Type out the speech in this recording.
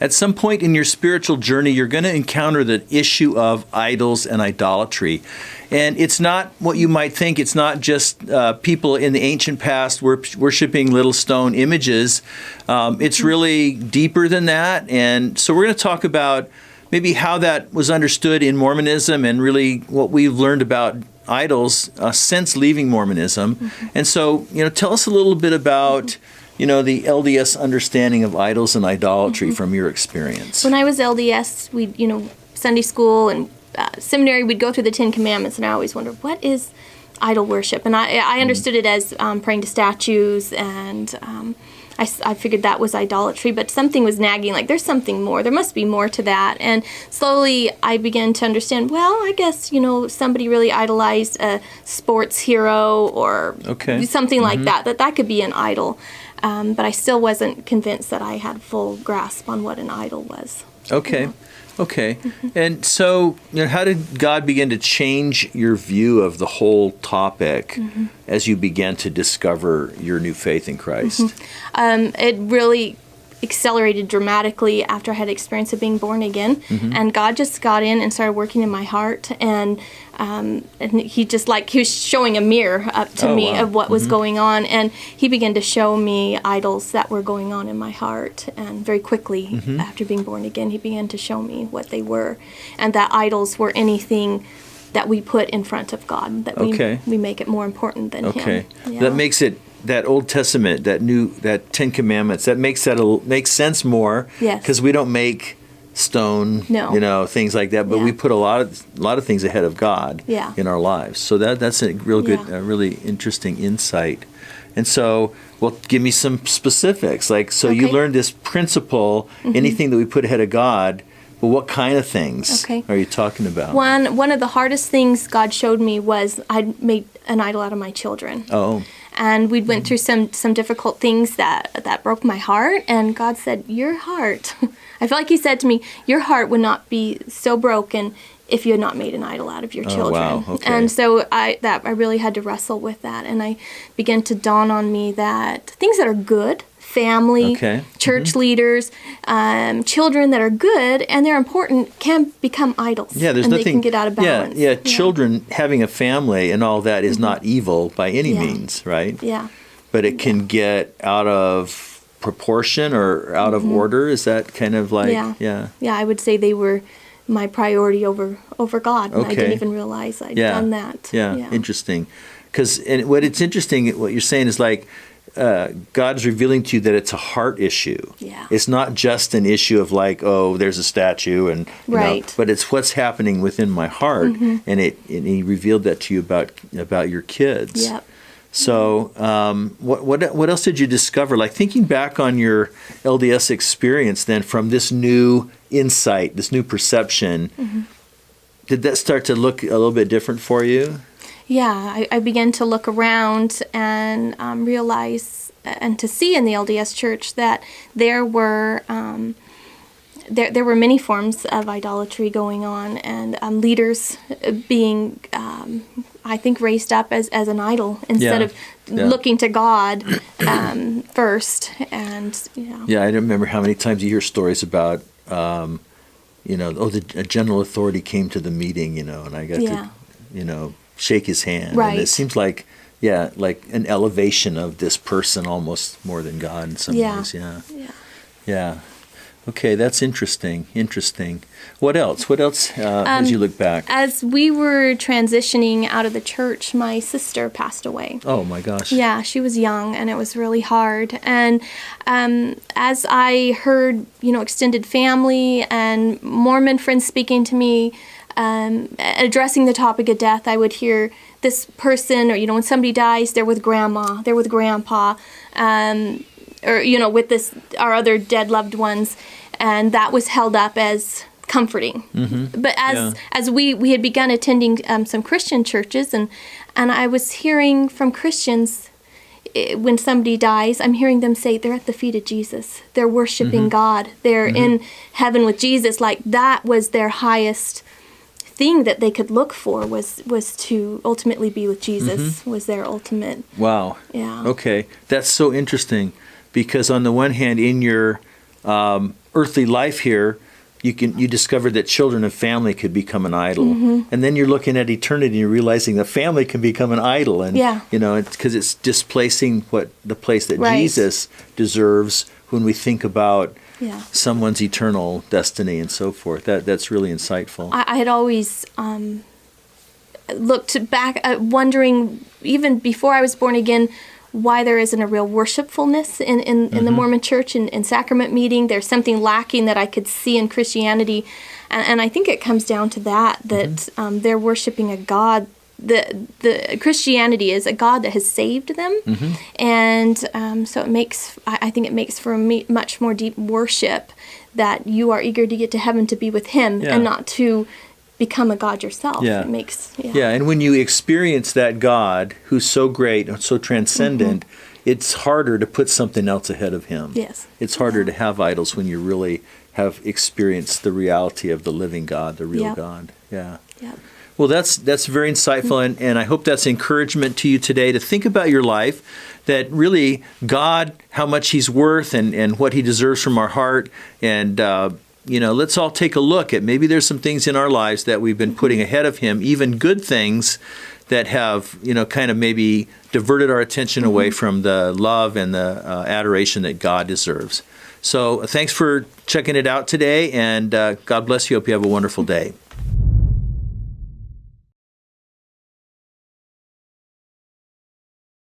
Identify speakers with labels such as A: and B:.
A: at some point in your spiritual journey, you're going to encounter the issue of idols and idolatry. And it's not what you might think. It's not just people in the ancient past worshiping little stone images. It's really deeper than that. And so we're going to talk about maybe how that was understood in Mormonism and really what we've learned about idols since leaving Mormonism. And so, tell us a little bit about the LDS understanding of idols and idolatry from your experience.
B: When I was LDS, we'd, Sunday school and seminary, we'd go through the Ten Commandments, and I always wondered, what is idol worship? And I understood it as praying to statues, and I figured that was idolatry, but something was nagging, like there's something more. There must be more to that. And slowly I began to understand, well, I guess, somebody really idolized a sports hero or something like that could be an idol. But I still wasn't convinced that I had full grasp on what an idol was.
A: Okay. And so, how did God begin to change your view of the whole topic as you began to discover your new faith in Christ?
B: It really accelerated dramatically after I had experience of being born again, and God just got in and started working in my heart, and he was showing a mirror up to me of what was going on, and he began to show me idols that were going on in my heart, and very quickly after being born again, he began to show me what they were, and that idols were anything that we put in front of God, that we make it more important than him. Yeah.
A: That makes it, that Old Testament, that Ten Commandments, that makes sense more.
B: Yes.
A: Because we don't make stone, things like that, but we put a lot of things ahead of God in our lives. So that's a real good, really interesting insight. And so, give me some specifics. You learned this principle, anything that we put ahead of God. Well, what kind of things are you talking about?
B: One of the hardest things God showed me was I'd made an idol out of my children.
A: Oh.
B: And we went through some difficult things that broke my heart. And God said, your heart, I feel like he said to me, your heart would not be so broken if you had not made an idol out of your children.
A: Wow. Okay.
B: And so I really had to wrestle with that. And I began to dawn on me that things that are good, family, church leaders, children that are good and they're important can become idols.
A: Yeah, there's
B: nothing. They can get out of balance.
A: Yeah, children having a family and all that is not evil by any means, right?
B: Yeah.
A: But it can get out of proportion or out of order. Is that kind of like?
B: Yeah. I would say they were my priority over God, and I didn't even realize I'd done that.
A: Yeah. Interesting. Because what you're saying is like. God's revealing to you that it's a heart issue.
B: Yeah.
A: It's not just an issue of like, oh, there's a statue and but it's what's happening within my heart, and he revealed that to you about your kids.
B: Yep.
A: So, what else did you discover? Like thinking back on your LDS experience, then from this new insight, this new perception, did that start to look a little bit different for you?
B: Yeah, I began to look around and realize and to see in the LDS Church that there were many forms of idolatry going on, and leaders being, I think, raised up as an idol instead of looking to God first. And
A: Yeah, I don't remember how many times you hear stories about, a general authority came to the meeting, and I got to, shake his hand.
B: Right.
A: And it seems like an elevation of this person almost more than God in some ways. Yeah. Okay, that's interesting. What else as you look back?
B: As we were transitioning out of the church, my sister passed away.
A: Oh my gosh.
B: Yeah, she was young and it was really hard. And as I heard, extended family and Mormon friends speaking to me, addressing the topic of death, I would hear this person, or when somebody dies, they're with grandma, they're with grandpa, or with our other dead loved ones, and that was held up as comforting. But as we had begun attending some Christian churches, and I was hearing from Christians, when somebody dies, I'm hearing them say they're at the feet of Jesus, they're worshiping God, they're in heaven with Jesus. Like that was their highest thing that they could look for, was to ultimately be with Jesus, was their ultimate.
A: Wow.
B: Yeah.
A: Okay. That's so interesting, because on the one hand, in your earthly life here, you discover that children and family could become an idol, and then you're looking at eternity and you're realizing the family can become an idol, and it's because it's displacing what the place that Jesus deserves when we think about someone's eternal destiny and so forth. That's really insightful.
B: I had always looked back, wondering even before I was born again, why there isn't a real worshipfulness in the Mormon church and in sacrament meeting. There's something lacking that I could see in Christianity. And I think it comes down to that they're worshiping a God. The Christianity is a God that has saved them. And so I think it makes for a much more deep worship, that you are eager to get to heaven to be with Him and not to become a God yourself. It makes
A: and when you experience that God who's so great and so transcendent, it's harder to put something else ahead of Him. It's harder to have idols when you really have experienced the reality of the living God, the real God. Well, that's very insightful, and I hope that's encouragement to you today to think about your life, that really God, how much He's worth and what He deserves from our heart, and let's all take a look at maybe there's some things in our lives that we've been putting ahead of Him, even good things that have, kind of maybe diverted our attention away from the love and the adoration that God deserves. So thanks for checking it out today, and God bless you. Hope you have a wonderful day.